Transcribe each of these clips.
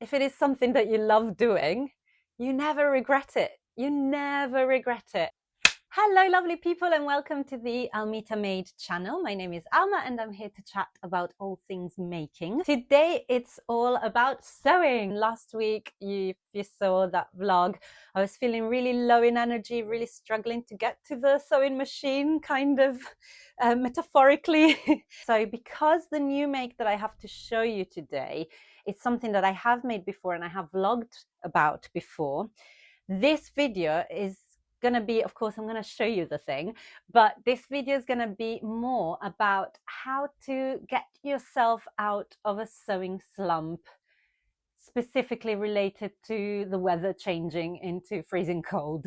if it is something that you love doing, you never regret it. You never regret it. Hello, lovely people, and welcome to the Almita Made channel. My name is Alma, and I'm here to chat about all things making. Today, it's all about sewing. Last week, if you saw that vlog, I was feeling really low in energy, really struggling to get to the sewing machine, kind of metaphorically. So because the new make that I have to show you today, it's something that I have made before and I have vlogged about before, this video is going to be, of course, I'm going to show you the thing, but this video is going to be more about how to get yourself out of a sewing slump, specifically related to the weather changing into freezing cold.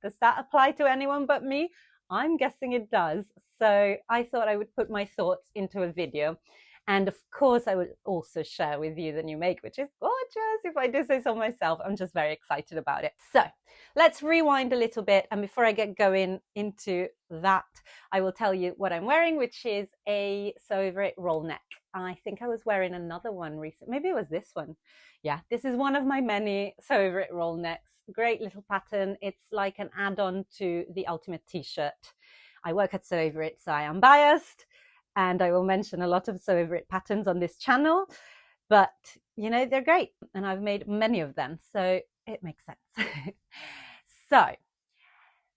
Does that apply to anyone but me? I'm guessing it does. So I thought I would put my thoughts into a video. And of course, I will also share with you the new make, which is gorgeous. If I do say so myself, I'm just very excited about it. So let's rewind a little bit. And before I get going into that, I will tell you what I'm wearing, which is a sew over it roll neck. I think I was wearing another one recently. Maybe it was this one. Yeah, this is one of my many sew over it roll necks. Great little pattern. It's like an add-on to the Ultimate t-shirt. I work at Sew Over It, so I am biased. And I will mention a lot of sew over it patterns on this channel, but you know, they're great. And I've made many of them, so it makes sense. So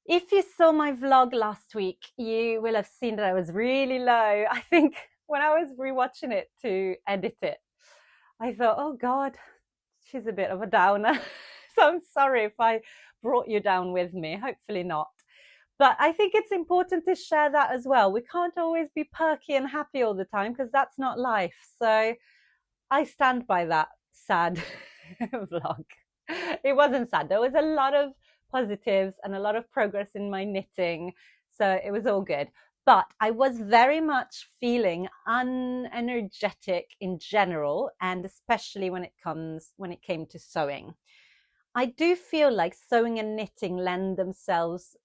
if you saw my vlog last week, you will have seen that I was really low. I think when I was rewatching it to edit it, I thought, oh God, she's a bit of a downer. So I'm sorry if I brought you down with me, hopefully not. But I think it's important to share that as well. We can't always be perky and happy all the time because that's not life. So I stand by that sad vlog. It wasn't sad. There was a lot of positives and a lot of progress in my knitting. So it was all good. But I was very much feeling unenergetic in general, and especially when it came to sewing. I do feel like sewing and knitting lend themselves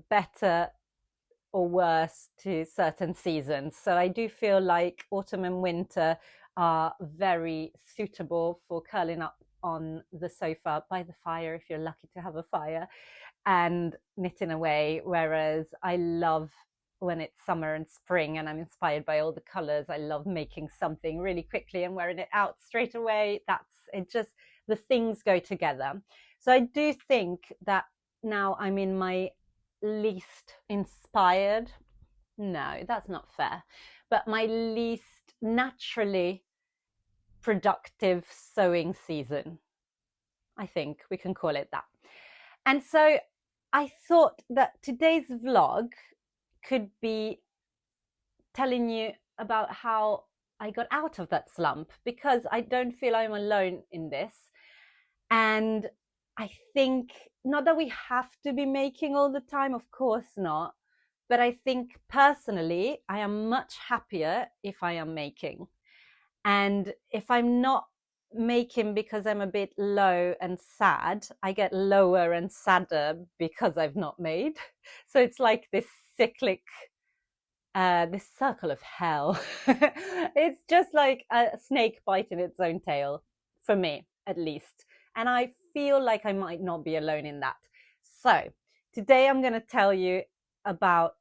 better or worse to certain seasons. So I do feel like autumn and winter are very suitable for curling up on the sofa by the fire, if you're lucky to have a fire, and knitting away. Whereas I love when it's summer and spring and I'm inspired by all the colors. I love making something really quickly and wearing it out straight away. That's it, just the things go together. So I do think that now I'm in my least inspired, no, that's not fair, but my least naturally productive sewing season. I think we can call it that. And so I thought that today's vlog could be telling you about how I got out of that slump, because I don't feel I'm alone in this. And I think, not that we have to be making all the time, of course not, but I think personally, I am much happier if I am making. And if I'm not making because I'm a bit low and sad, I get lower and sadder because I've not made. So it's like this cyclic, this circle of hell. It's just like a snake biting its own tail, for me at least. And I feel like I might not be alone in that. So today I'm going to tell you about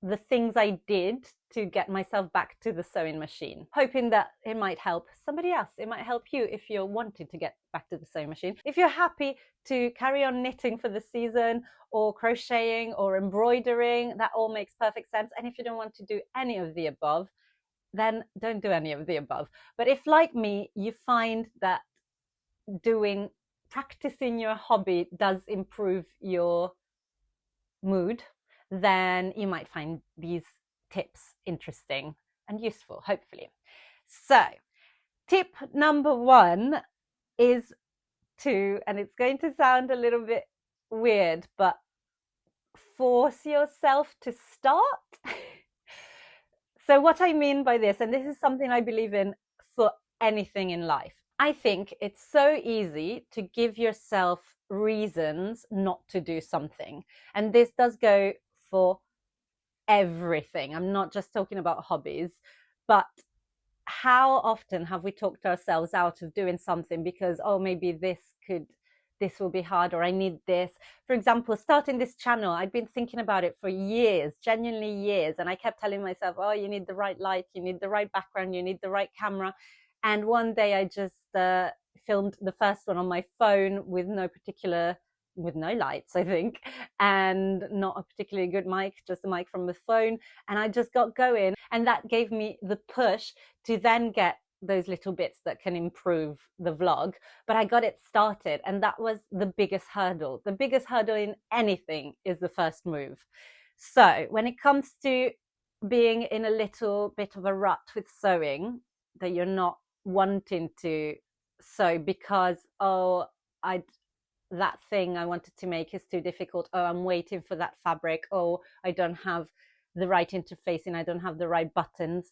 the things I did to get myself back to the sewing machine, hoping that it might help somebody else. It might help you if you're wanting to get back to the sewing machine. If you're happy to carry on knitting for the season, or crocheting or embroidering, that all makes perfect sense. And if you don't want to do any of the above, then don't do any of the above. But if, like me, you find that practicing your hobby does improve your mood, then you might find these tips interesting and useful, hopefully. So tip number one is to, and it's going to sound a little bit weird, but force yourself to start. So what I mean by this, and this is something I believe in for anything in life, I think it's so easy to give yourself reasons not to do something. And this does go for everything. I'm not just talking about hobbies, but how often have we talked ourselves out of doing something because, oh, maybe this will be hard, or I need this. For example, starting this channel, I'd been thinking about it for years, genuinely years. And I kept telling myself, oh, you need the right light, you need the right background, you need the right camera. And one day I just filmed the first one on my phone with no lights, I think, and not a particularly good mic, just a mic from the phone. And I just got going. And that gave me the push to then get those little bits that can improve the vlog. But I got it started, and that was the biggest hurdle. The biggest hurdle in anything is the first move. So when it comes to being in a little bit of a rut with sewing, that you're not wanting to sew because, oh, that thing I wanted to make is too difficult. Oh, I'm waiting for that fabric. Oh, I don't have the right interfacing. I don't have the right buttons.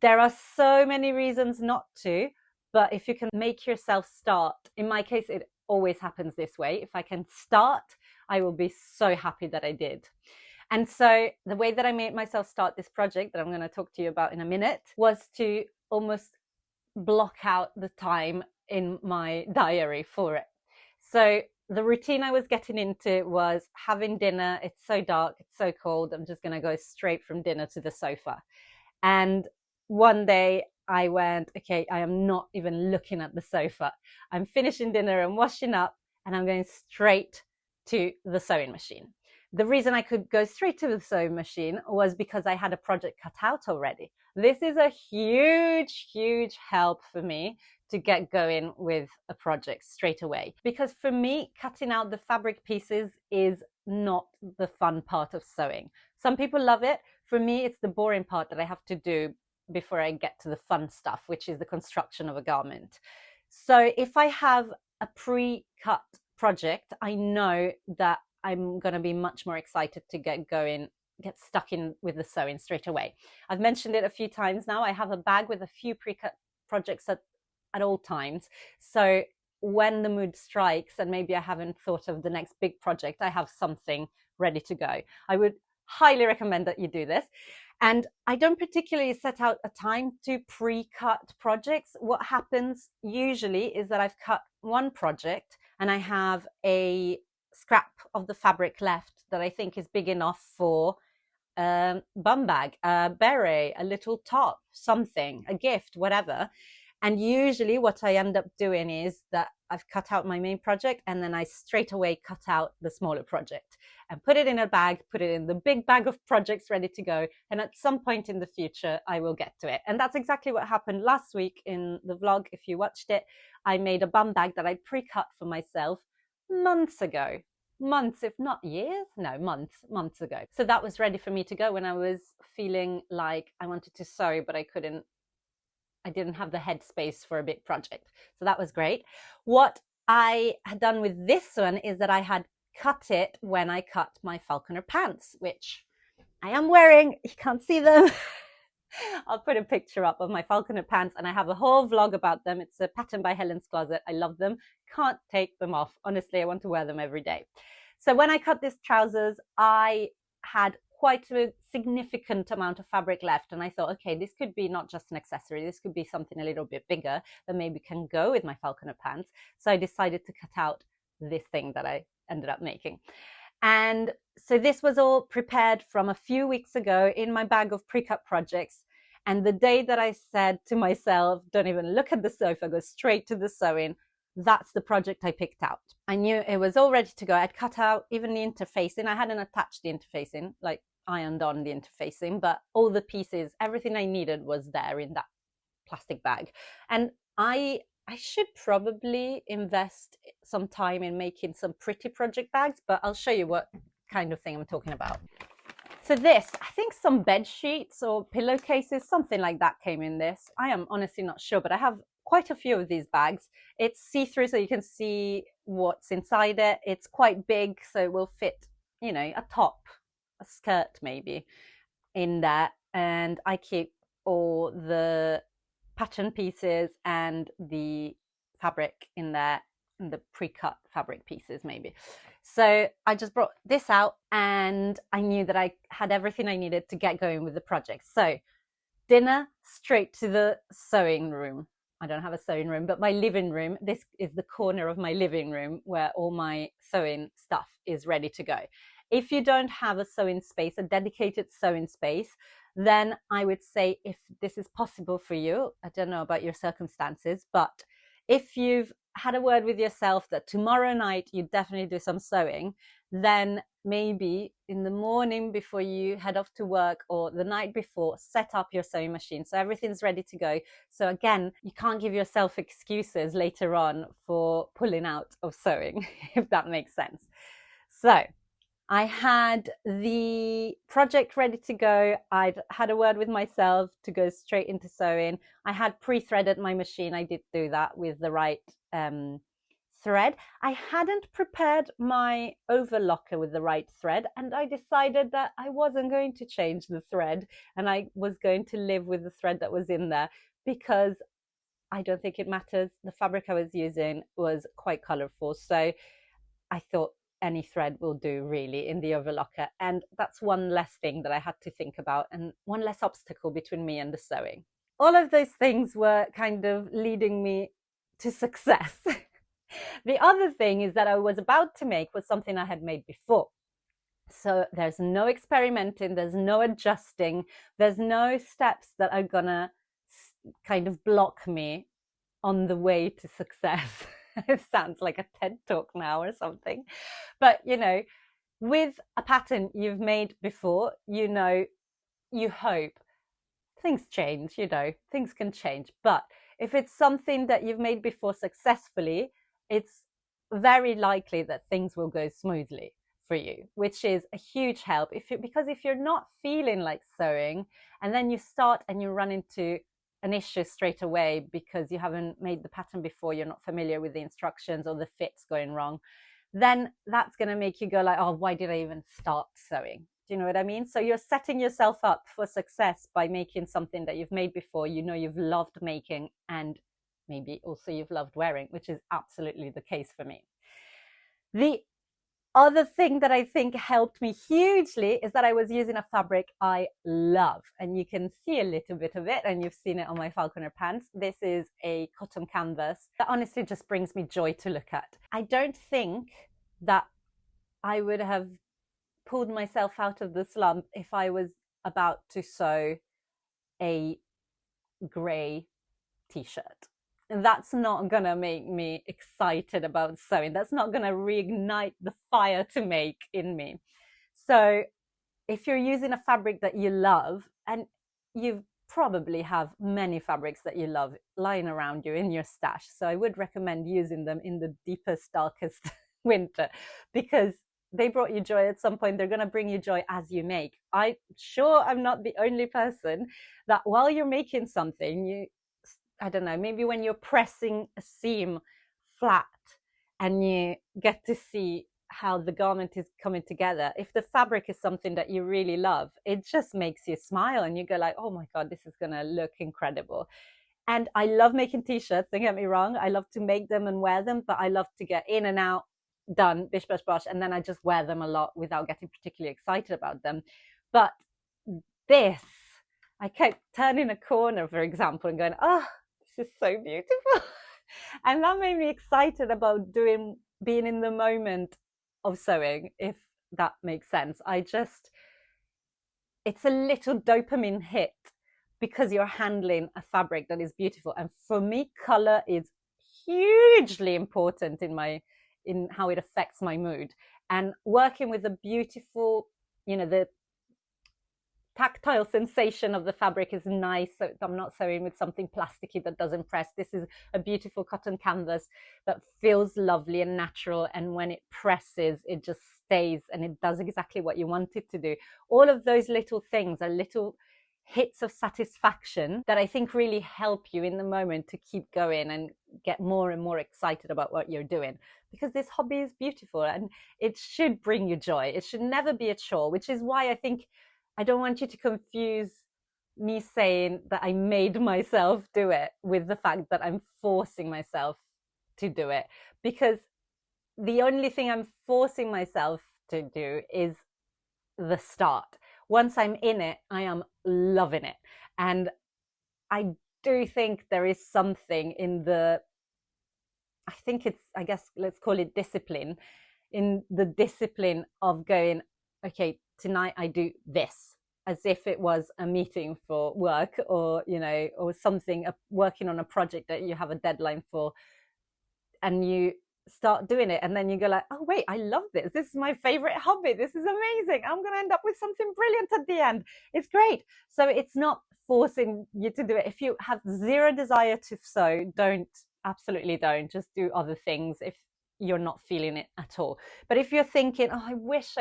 There are so many reasons not to, but if you can make yourself start, in my case, it always happens this way. If I can start, I will be so happy that I did. And so the way that I made myself start this project that I'm going to talk to you about in a minute was to almost block out the time in my diary for it. So the routine I was getting into was having dinner. It's so dark, it's so cold. I'm just going to go straight from dinner to the sofa. And one day I went, okay, I am not even looking at the sofa. I'm finishing dinner and washing up, and I'm going straight to the sewing machine. The reason I could go straight to the sewing machine was because I had a project cut out already. This is a huge, huge help for me to get going with a project straight away. Because for me, cutting out the fabric pieces is not the fun part of sewing. Some people love it. For me, it's the boring part that I have to do before I get to the fun stuff, which is the construction of a garment. So if I have a pre-cut project, I know that I'm going to be much more excited to get going, get stuck in with the sewing straight away. I've mentioned it a few times now. I have a bag with a few pre-cut projects at all times. So when the mood strikes and maybe I haven't thought of the next big project, I have something ready to go. I would highly recommend that you do this. And I don't particularly set out a time to pre-cut projects. What happens usually is that I've cut one project and I have a scrap of the fabric left that I think is big enough for a bum bag, a beret, a little top, something, a gift, whatever. And usually what I end up doing is that I've cut out my main project and then I straight away cut out the smaller project and put it in a bag, put it in the big bag of projects ready to go. And at some point in the future, I will get to it. And that's exactly what happened last week in the vlog. If you watched it, I made a bum bag that I pre-cut for myself months ago. Months, if not years, no, months ago. So that was ready for me to go when I was feeling like I wanted to sew, but I didn't have the headspace for a big project. So that was great. What I had done with this one is that I had cut it when I cut my falconer pants, which I am wearing. You can't see them. I'll put a picture up of my falconer pants, and I have a whole vlog about them. It's a pattern by Helen's Closet. I love them. Can't take them off. Honestly, I want to wear them every day. So when I cut these trousers, I had quite a significant amount of fabric left, and I thought, okay, this could be not just an accessory, this could be something a little bit bigger that maybe can go with my falconer pants. So I decided to cut out this thing that I ended up making. And so this was all prepared from a few weeks ago in my bag of pre-cut projects. And the day that I said to myself, don't even look at the sofa, go straight to the sewing, that's the project I picked out. I knew it was all ready to go. I'd cut out even the interfacing. I hadn't attached the interfacing, like ironed on the interfacing, but all the pieces, everything I needed was there in that plastic bag. And I should probably invest some time in making some pretty project bags, but I'll show you what kind of thing I'm talking about. So this, I think some bed sheets or pillowcases, something like that came in this. I am honestly not sure, but I have quite a few of these bags. It's see-through, so you can see what's inside it. It's quite big, so it will fit, you know, a top, a skirt maybe in there. And I keep all the pattern pieces and the fabric in there, and the pre-cut fabric pieces maybe. So I just brought this out, and I knew that I had everything I needed to get going with the project. So dinner, straight to the sewing room. I don't have a sewing room, but my living room, this is the corner of my living room where all my sewing stuff is ready to go. If you don't have a sewing space, a dedicated sewing space, then I would say, if this is possible for you, I don't know about your circumstances, but if you've had a word with yourself that tomorrow night you definitely do some sewing, then maybe in the morning before you head off to work or the night before, set up your sewing machine so everything's ready to go. So again, you can't give yourself excuses later on for pulling out of sewing, if that makes sense. So I had the project ready to go. I'd had a word with myself to go straight into sewing. I had pre-threaded my machine. I did do that with the right thread. I hadn't prepared my overlocker with the right thread, and I decided that I wasn't going to change the thread and I was going to live with the thread that was in there, because I don't think it matters. The fabric I was using was quite colorful, so I thought any thread will do really in the overlocker, and that's one less thing that I had to think about and one less obstacle between me and the sewing. All of those things were kind of leading me to success. The other thing is that I was about to make was something I had made before. So there's no experimenting, there's no adjusting, there's no steps that are gonna kind of block me on the way to success. It sounds like a TED talk now or something. But, you know, with a pattern you've made before, you know, you hope things change, you know, things can change. But if it's something that you've made before successfully, it's very likely that things will go smoothly for you, which is a huge help. Because if you're not feeling like sewing and then you start and you run into an issue straight away because you haven't made the pattern before, you're not familiar with the instructions or the fit's going wrong, then that's going to make you go like, oh, why did I even start sewing? Do you know what I mean? So you're setting yourself up for success by making something that you've made before, you know, you've loved making, and maybe also you've loved wearing, which is absolutely the case for me. The other thing that I think helped me hugely is that I was using a fabric I love, and you can see a little bit of it, and you've seen it on my falconer pants. This is a cotton canvas that honestly just brings me joy to look at. I don't think that I would have pulled myself out of the slump if I was about to sew a grey t-shirt. And that's not gonna make me excited about sewing. That's not gonna reignite the fire to make in me. So if you're using a fabric that you love, and you probably have many fabrics that you love lying around you in your stash, so I would recommend using them in the deepest, darkest winter, because they brought you joy at some point. They're going to bring you joy as you make. I'm sure I'm not the only person that while you're making something, I don't know, maybe when you're pressing a seam flat and you get to see how the garment is coming together, if the fabric is something that you really love, it just makes you smile and you go like, oh my God, this is going to look incredible. And I love making t-shirts, don't get me wrong. I love to make them and wear them, but I love to get in and out, done, bish, bash, bosh, and then I just wear them a lot without getting particularly excited about them. But this, I kept turning a corner, for example, and going, oh, this is so beautiful. And that made me excited about being in the moment of sewing, if that makes sense. It's a little dopamine hit because you're handling a fabric that is beautiful. And for me, color is hugely important in how it affects my mood. And working with a beautiful, you know, the tactile sensation of the fabric is nice. So I'm not sewing with something plasticky that doesn't press. This is a beautiful cotton canvas that feels lovely and natural. And when it presses, it just stays and it does exactly what you want it to do. All of those little things are little hits of satisfaction that I think really help you in the moment to keep going and get more and more excited about what you're doing, because this hobby is beautiful and it should bring you joy. It should never be a chore, which is why I think I don't want you to confuse me saying that I made myself do it with the fact that I'm forcing myself to do it, because the only thing I'm forcing myself to do is the start. Once I'm in it, I am loving it. And I do think there is something in I guess let's call it discipline, in the discipline of going, okay, tonight I do this, as if it was a meeting for work, or, or something, working on a project that you have a deadline for, and you start doing it, and then you go like, oh wait, I love this. This is my favorite hobby. This is amazing. I'm going to end up with something brilliant at the end. It's great. So it's not forcing you to do it. If you have zero desire to sew, absolutely don't. Just do other things if you're not feeling it at all. But if you're thinking, oh, I wish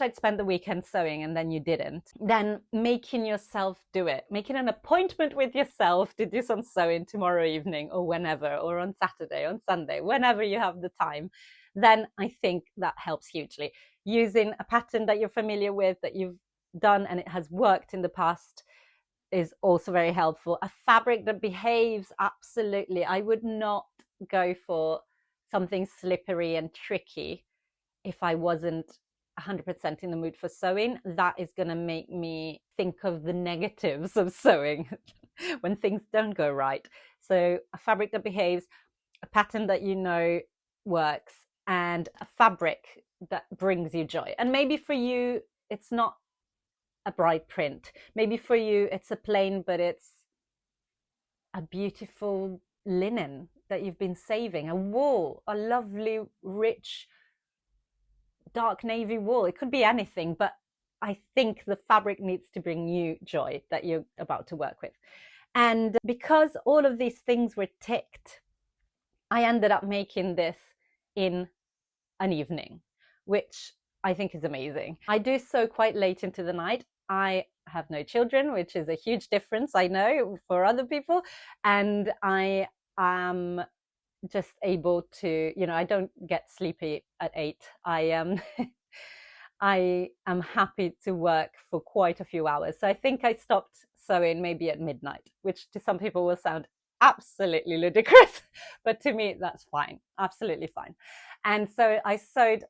I'd spent the weekend sewing, and then you didn't, then making yourself do it, making an appointment with yourself to do some sewing tomorrow evening, or whenever, or on Saturday, on Sunday, whenever you have the time, then I think that helps hugely. Using a pattern that you're familiar with, that you've done and it has worked in the past, is also very helpful. A fabric that behaves, absolutely. I would not go for something slippery and tricky if I wasn't 100% in the mood for sewing. That is going to make me think of the negatives of sewing when things don't go right. So a fabric that behaves, a pattern that works, and a fabric that brings you joy. And maybe for you, it's not a bright print. Maybe for you, it's a plain, but it's a beautiful linen that you've been saving, a wool, a lovely, rich, dark navy wool. It could be anything, but I think the fabric needs to bring you joy that you're about to work with. And because all of these things were ticked, I ended up making this in an evening, which I think is amazing. I do sew quite late into the night. I have no children, which is a huge difference, I know, for other people. And I am just able to, I don't get sleepy at 8. I am happy to work for quite a few hours. So I think I stopped sewing maybe at midnight, which to some people will sound absolutely ludicrous, but to me that's fine, absolutely fine. And so I sewed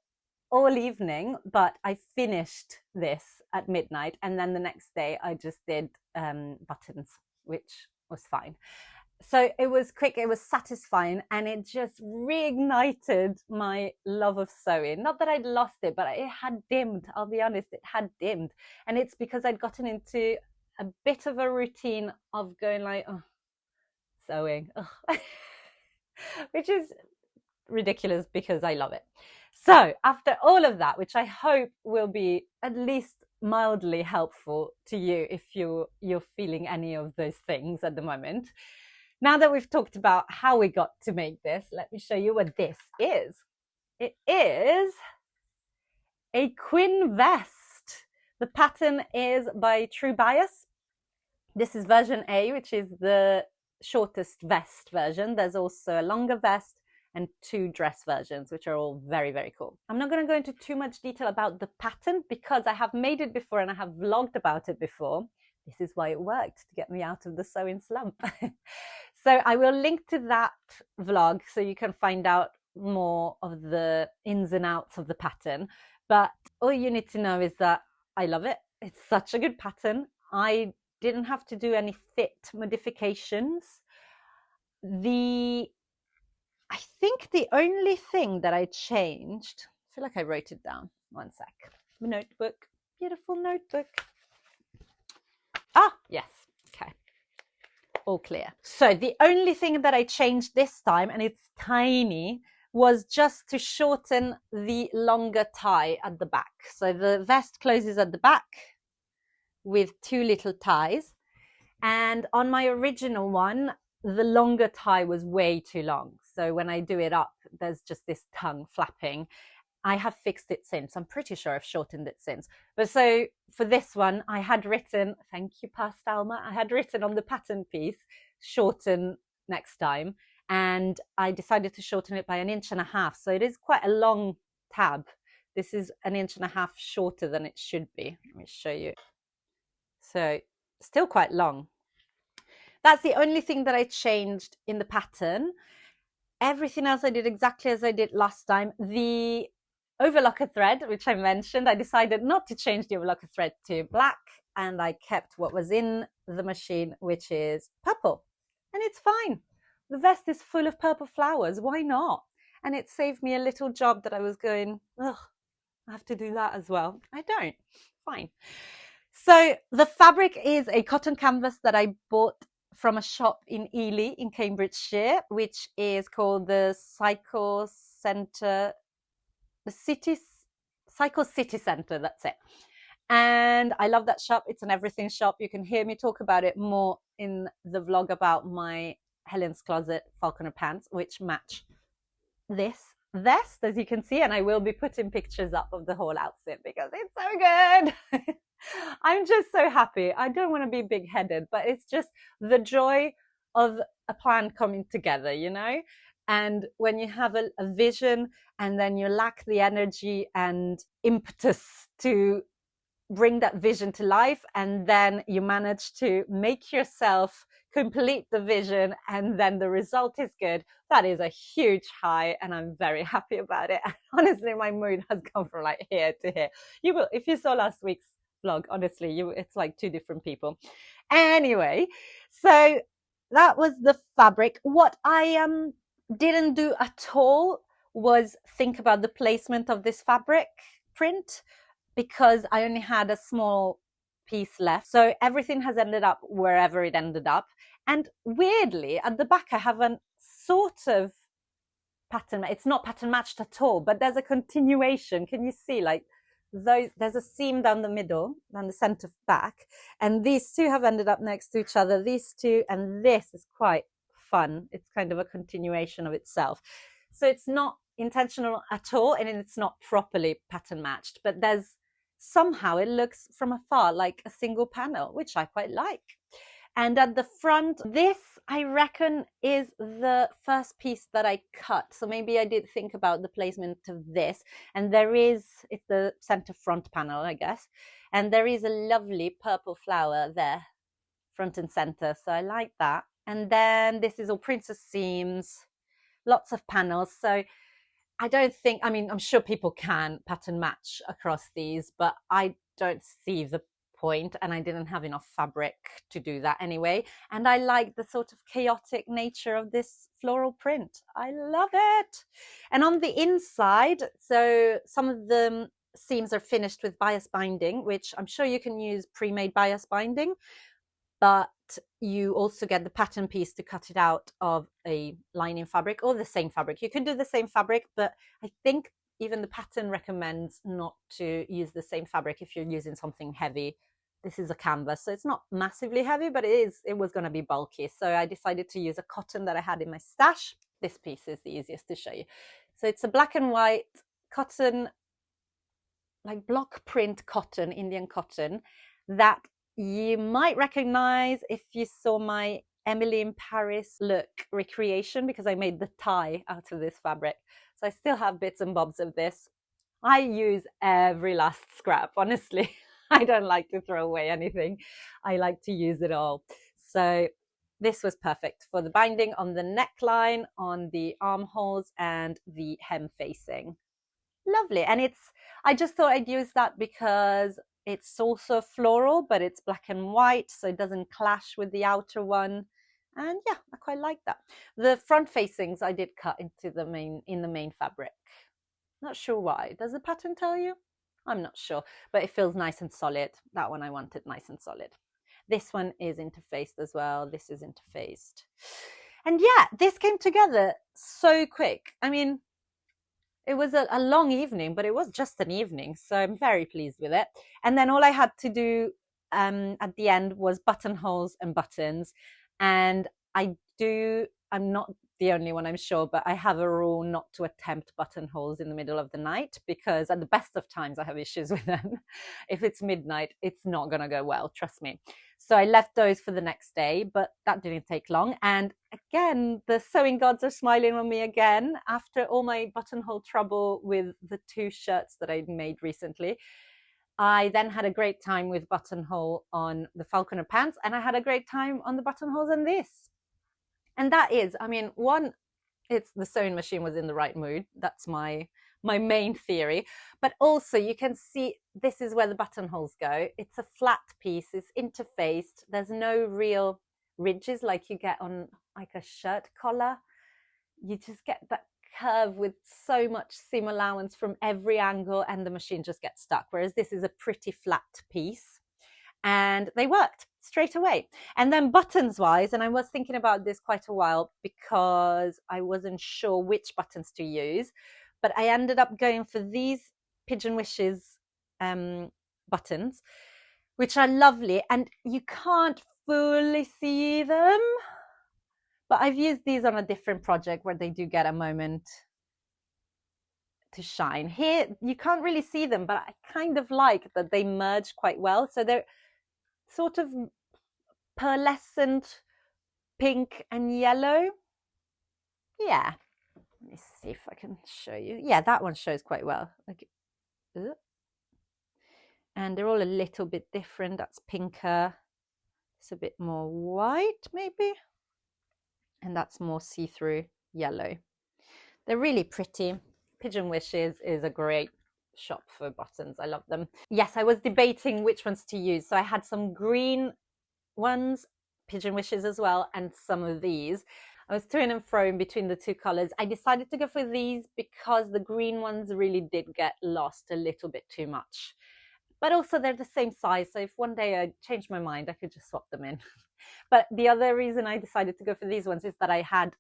all evening, but I finished this at midnight, and then the next day I just did buttons, which was fine. So it was quick, it was satisfying, and it just reignited my love of sewing. Not that I'd lost it, but it had dimmed. I'll be honest, it had dimmed. And it's because I'd gotten into a bit of a routine of going like, oh, sewing, which is ridiculous because I love it. So after all of that, which I hope will be at least mildly helpful to you if you're feeling any of those things at the moment, now that we've talked about how we got to make this, let me show you what this is. It is a Quinn vest. The pattern is by True Bias. This is version A, which is the shortest vest version. There's also a longer vest and 2 dress versions, which are all very, very cool. I'm not going to go into too much detail about the pattern because I have made it before and I have vlogged about it before. This is why it worked, to get me out of the sewing slump. So I will link to that vlog so you can find out more of the ins and outs of the pattern. But all you need to know is that I love it. It's such a good pattern. I didn't have to do any fit modifications. I think the only thing that I changed, I feel like I wrote it down. One sec. My notebook, beautiful notebook. Ah, yes. Okay. All clear. So the only thing that I changed this time, and it's tiny, was just to shorten the longer tie at the back. So the vest closes at the back with 2 little ties. And on my original one, the longer tie was way too long. So when I do it up, there's just this tongue flapping. I have fixed it since. I'm pretty sure I've shortened it since. But so for this one, I had written, thank you, past Alma, I had written on the pattern piece, shorten next time. And I decided to shorten it by 1.5 inches. So it is quite a long tab. This is 1.5 inches shorter than it should be. Let me show you. So still quite long. That's the only thing that I changed in the pattern. Everything else I did exactly as I did last time. The overlocker thread, which I mentioned, I decided not to change the overlocker thread to black. and I kept what was in the machine, which is purple. And it's fine. The vest is full of purple flowers. Why not? And it saved me a little job that I was going, ugh, I have to do that as well. I don't. Fine. So the fabric is a cotton canvas that I bought from a shop in Ely in Cambridgeshire, which is called the Cycle Centre, Cycle City Centre, that's it. And I love that shop. It's an everything shop. You can hear me talk about it more in the vlog about my Helen's Closet falconer pants, which match this vest, as you can see. And I will be putting pictures up of the whole outfit because it's so good. I'm just so happy. I don't want to be big-headed, but it's just the joy of a plan coming together, you know? And when you have a vision and then you lack the energy and impetus to bring that vision to life, and then you manage to make yourself complete the vision, and then the result is good, that is a huge high, and I'm very happy about it. Honestly, my mood has gone from like here to here. You will, if you saw last week's vlog, honestly, it's like two different people. Anyway, so that was the fabric. What I didn't do at all was think about the placement of this fabric print, because I only had a small piece left. So everything has ended up wherever it ended up. And weirdly, at the back, I have a sort of pattern. It's not pattern matched at all, but there's a continuation. Can you see, like, there's a seam down the middle, down the center back. And these two have ended up next to each other, these two, and this is quite fun. It's kind of a continuation of itself. So it's not intentional at all, and it's not properly pattern matched, but there's somehow it looks from afar like a single panel, which I quite like. And at the front, this I reckon is the first piece that I cut. So maybe I did think about the placement of this. And it's the center front panel, I guess. And there is a lovely purple flower there, front and center. So I like that. And then this is all princess seams, lots of panels. So I don't think, I mean, I'm sure people can pattern match across these, but I don't see the point, and I didn't have enough fabric to do that anyway. And I like the sort of chaotic nature of this floral print. I love it. And on the inside, so some of the seams are finished with bias binding, which I'm sure you can use pre-made bias binding, but you also get the pattern piece to cut it out of a lining fabric or the same fabric. You can do the same fabric, but I think even the pattern recommends not to use the same fabric if you're using something heavy. This is a canvas, so it's not massively heavy, but it was going to be bulky. So I decided to use a cotton that I had in my stash. This piece is the easiest to show you. So it's a black and white cotton, like block print cotton, Indian cotton, that you might recognize if you saw my Emily in Paris look recreation, because I made the tie out of this fabric. So I still have bits and bobs of this. I use every last scrap, honestly. I don't like to throw away anything. I like to use it all. So this was perfect for the binding on the neckline, on the armholes, and the hem facing. Lovely. And I just thought I'd use that because it's also floral, but it's black and white, so it doesn't clash with the outer one. And yeah, I quite like that. The front facings I did cut in the main fabric. Not sure why. Does the pattern tell you? I'm not sure, but it feels nice and solid. That one I wanted nice and solid. This one is interfaced as well. This is interfaced. And yeah, this came together so quick. I mean, it was a long evening, but it was just an evening. So I'm very pleased with it. And then all I had to do at the end was buttonholes and buttons. And I'm not the only one, I'm sure, but I have a rule not to attempt buttonholes in the middle of the night, because at the best of times I have issues with them. If it's midnight, it's not going to go well, trust me. So I left those for the next day, but that didn't take long. And again, the sewing gods are smiling on me again after all my buttonhole trouble with the 2 shirts that I made recently. I then had a great time with buttonhole on the falconer pants, and I had a great time on the buttonholes on this. And that is, I mean, one, it's the sewing machine was in the right mood. That's my my main theory. But also you can see this is where the buttonholes go. It's a flat piece, it's interfaced. There's no real ridges like you get on like a shirt collar. You just get that curve with so much seam allowance from every angle, and the machine just gets stuck. Whereas this is a pretty flat piece, and they worked straight away. And then buttons wise, and I was thinking about this quite a while because I wasn't sure which buttons to use, but I ended up going for these Pigeon Wishes buttons, which are lovely, and you can't fully see them, but I've used these on a different project where they do get a moment to shine. Here you can't really see them, but I kind of like that they merge quite well. So they're sort of pearlescent pink and yellow. Yeah, let me see if I can show you. Yeah, that one shows quite well. Like, and they're all a little bit different. That's pinker. It's a bit more white maybe, and that's more see-through yellow. They're really pretty. Pigeon Wishes is a great shop for buttons. I love them. Yes, I was debating which ones to use. So I had some green ones, Pigeon Wishes as well, and some of these. I was to and fro between the two colors. I decided to go for these because the green ones really did get lost a little bit too much. But also they're the same size. So if one day I changed my mind, I could just swap them in. But the other reason I decided to go for these ones is that I had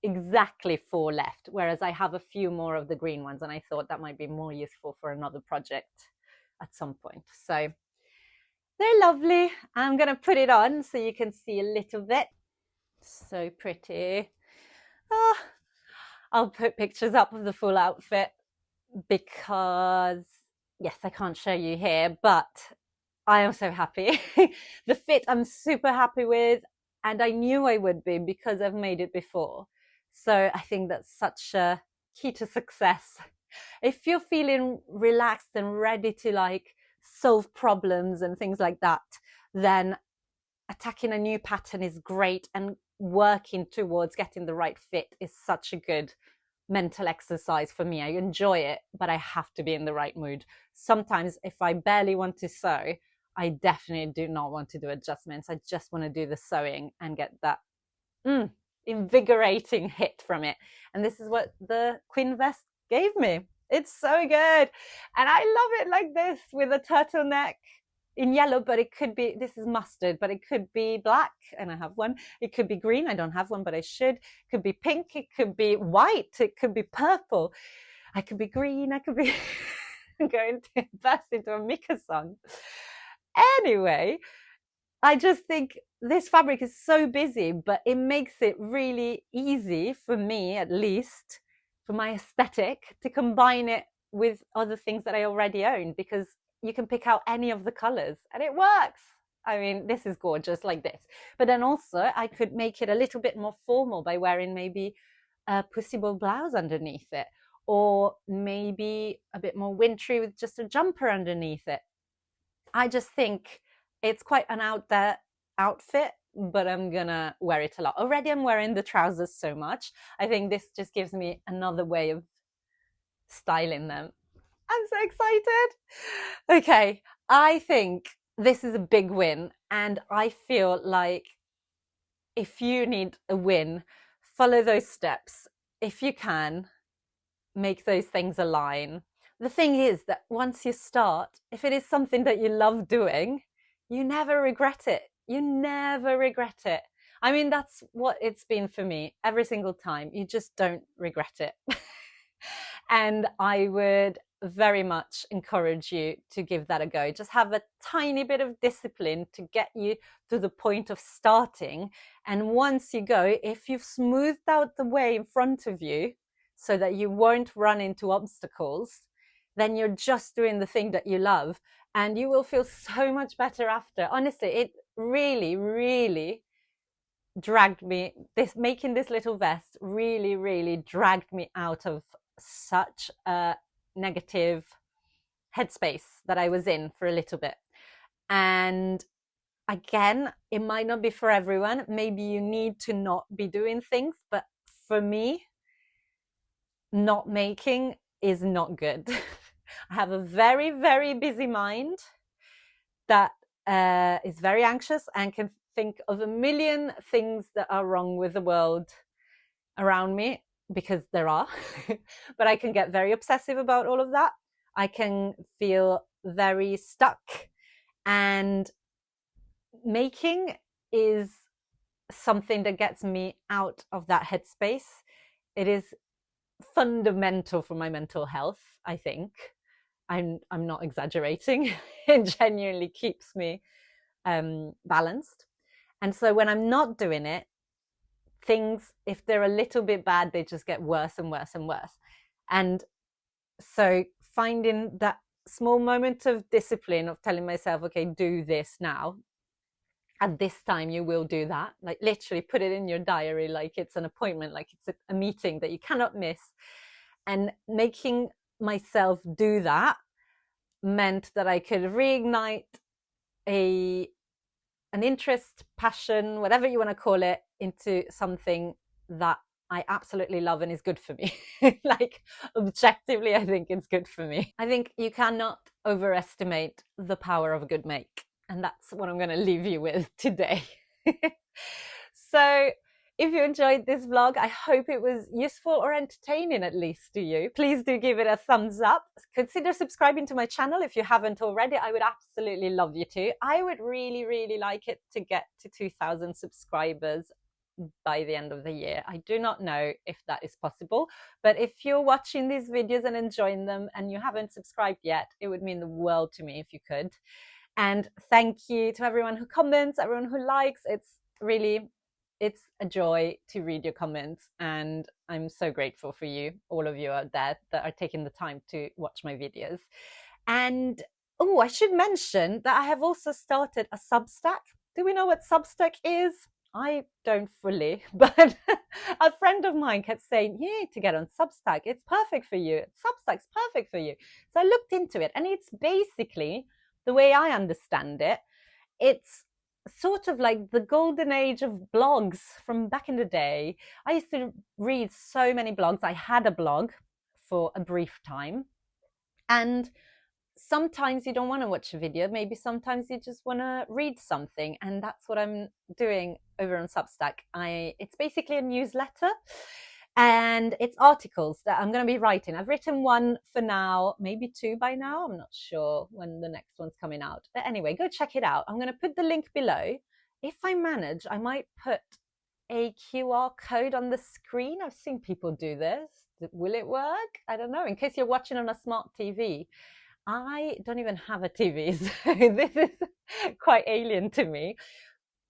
exactly 4 left, whereas I have a few more of the green ones, and I thought that might be more useful for another project at some point. So they're lovely. I'm going to put it on so you can see a little bit. So pretty. Oh, I'll put pictures up of the full outfit because, yes, I can't show you here, but I am so happy. The fit I'm super happy with, and I knew I would be because I've made it before. So I think that's such a key to success. If you're feeling relaxed and ready to like solve problems and things like that, then attacking a new pattern is great, and working towards getting the right fit is such a good mental exercise for me. I enjoy it, but I have to be in the right mood. Sometimes if I barely want to sew, I definitely do not want to do adjustments. I just want to do the sewing and get that invigorating hit from it. And this is what the Quinn vest gave me. It's so good. And I love it like this with a turtleneck in yellow, but it could be, this is mustard, but it could be black, and I have one. It could be green, I don't have one, but I should. It could be pink, it could be white, it could be purple. I could be green, I could be going to burst into a Mika song. Anyway, I just think this fabric is so busy, but it makes it really easy for me, at least for my aesthetic, to combine it with other things that I already own, because you can pick out any of the colors and it works. I mean, this is gorgeous like this. But then also I could make it a little bit more formal by wearing maybe a pussy ball blouse underneath it, or maybe a bit more wintry with just a jumper underneath it. I just think it's quite an out there outfit, but I'm gonna wear it a lot. Already I'm wearing the trousers so much. I think this just gives me another way of styling them. I'm so excited. Okay, I think this is a big win, and I feel like if you need a win, follow those steps. If you can, make those things align. The thing is that once you start, if it is something that you love doing, you never regret it. You never regret it. I mean, that's what it's been for me every single time. You just don't regret it. And I would very much encourage you to give that a go. Just have a tiny bit of discipline to get you to the point of starting. And once you go, if you've smoothed out the way in front of you so that you won't run into obstacles, then you're just doing the thing that you love, and you will feel so much better after. Honestly, it really, really dragged me, making this little vest really, really dragged me out of such a negative headspace that I was in for a little bit. And again, it might not be for everyone. Maybe you need to not be doing things, but for me, not making is not good. I have a very, very busy mind that is very anxious and can think of a million things that are wrong with the world around me, because there are. But I can get very obsessive about all of that. I can feel very stuck, and making is something that gets me out of that headspace. It is fundamental for my mental health, I think. I'm not exaggerating. It genuinely keeps me balanced. And so when I'm not doing it, things, if they're a little bit bad, they just get worse and worse and worse. And so finding that small moment of discipline of telling myself, okay, do this now. At this time, you will do that. Like literally put it in your diary like it's an appointment, like it's a meeting that you cannot miss. And making myself do that meant that I could reignite an interest, passion, whatever you want to call it, into something that I absolutely love and is good for me. Like objectively, I think it's good for me. I think you cannot overestimate the power of a good make. And that's what I'm going to leave you with today. So if you enjoyed this vlog, I hope it was useful or entertaining, at least to you. Please do give it a thumbs up. Consider subscribing to my channel if you haven't already. I would absolutely love you to. I would really, really like it to get to 2,000 subscribers by the end of the year. I do not know if that is possible, but if you're watching these videos and enjoying them and you haven't subscribed yet, it would mean the world to me if you could. And thank you to everyone who comments, everyone who likes. It's a joy to read your comments, and I'm so grateful for you, all of you out there that are taking the time to watch my videos. And oh, I should mention that I have also started a Substack. Do we know what Substack is? I don't fully, but a friend of mine kept saying, you need to get on Substack. It's perfect for you. Substack's perfect for you. So I looked into it, and it's basically, the way I understand it, it's sort of like the golden age of blogs from back in the day. I used to read so many blogs. I had a blog for a brief time, and sometimes you don't want to watch a video. Maybe sometimes you just want to read something, and that's what I'm doing over on Substack. It's basically a newsletter, and it's articles that I'm going to be writing. I've written one for now, maybe two by now. I'm not sure when the next one's coming out. But anyway, go check it out. I'm going to put the link below. If I manage, I might put a QR code on the screen. I've seen people do this. Will it work? I don't know. In case you're watching on a smart TV. I don't even have a TV, so this is quite alien to me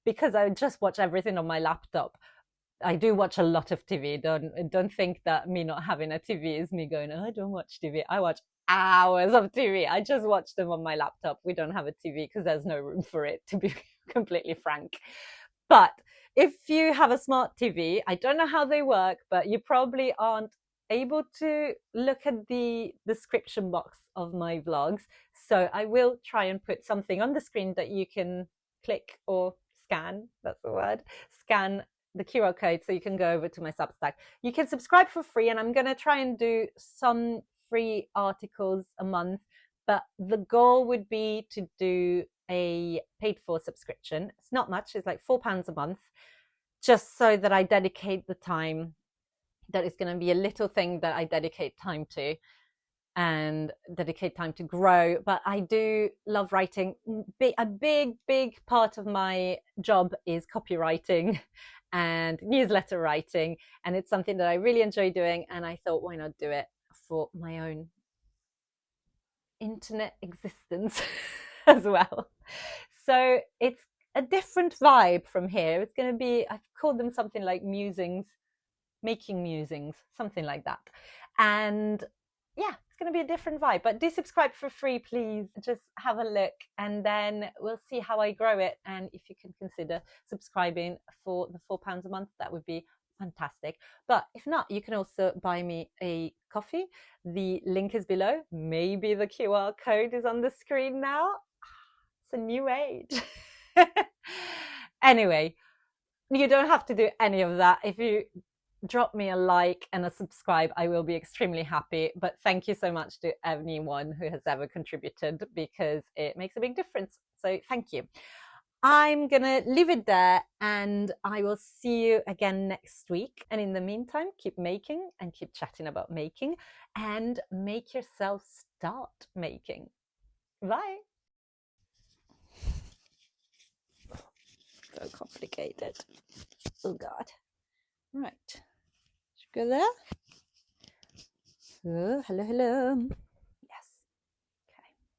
because I just watch everything on my laptop. I do watch a lot of TV. Don't think that me not having a TV is me going, oh, I don't watch TV. I watch hours of TV. I just watch them on my laptop. We don't have a TV because there's no room for it, to be completely frank. But if you have a smart TV, I don't know how they work, but you probably aren't able to look at the description box of my vlogs. So I will try and put something on the screen that you can click or scan, that's the word, scan the QR code so you can go over to my Substack. You can subscribe for free, and I'm going to try and do some free articles a month, but the goal would be to do a paid for subscription. It's not much, it's like £4 a month, just so that I dedicate the time. That is going to be a little thing that I dedicate time to and dedicate time to grow. But I do love writing. A big part of my job is copywriting and newsletter writing. And it's something that I really enjoy doing. And I thought, why not do it for my own internet existence as well? So it's a different vibe from here. It's going to be, I've called them something like musings, making musings, something like that. And yeah, it's going to be a different vibe. But do subscribe for free, please. Just have a look, and then we'll see how I grow it. And if you can consider subscribing for the £4 a month, that would be fantastic. But if not, you can also buy me a coffee. The link is below. Maybe the QR code is on the screen now. It's a new age. Anyway, you don't have to do any of that. If you drop me a like and a subscribe. I will be extremely happy. But thank you so much to anyone who has ever contributed, because it makes a big difference. So thank you. I'm going to leave it there, and I will see you again next week. And in the meantime, keep making and keep chatting about making, and make yourself start making. Bye. So complicated. Oh God. Right. Should we go there? Oh, hello, hello.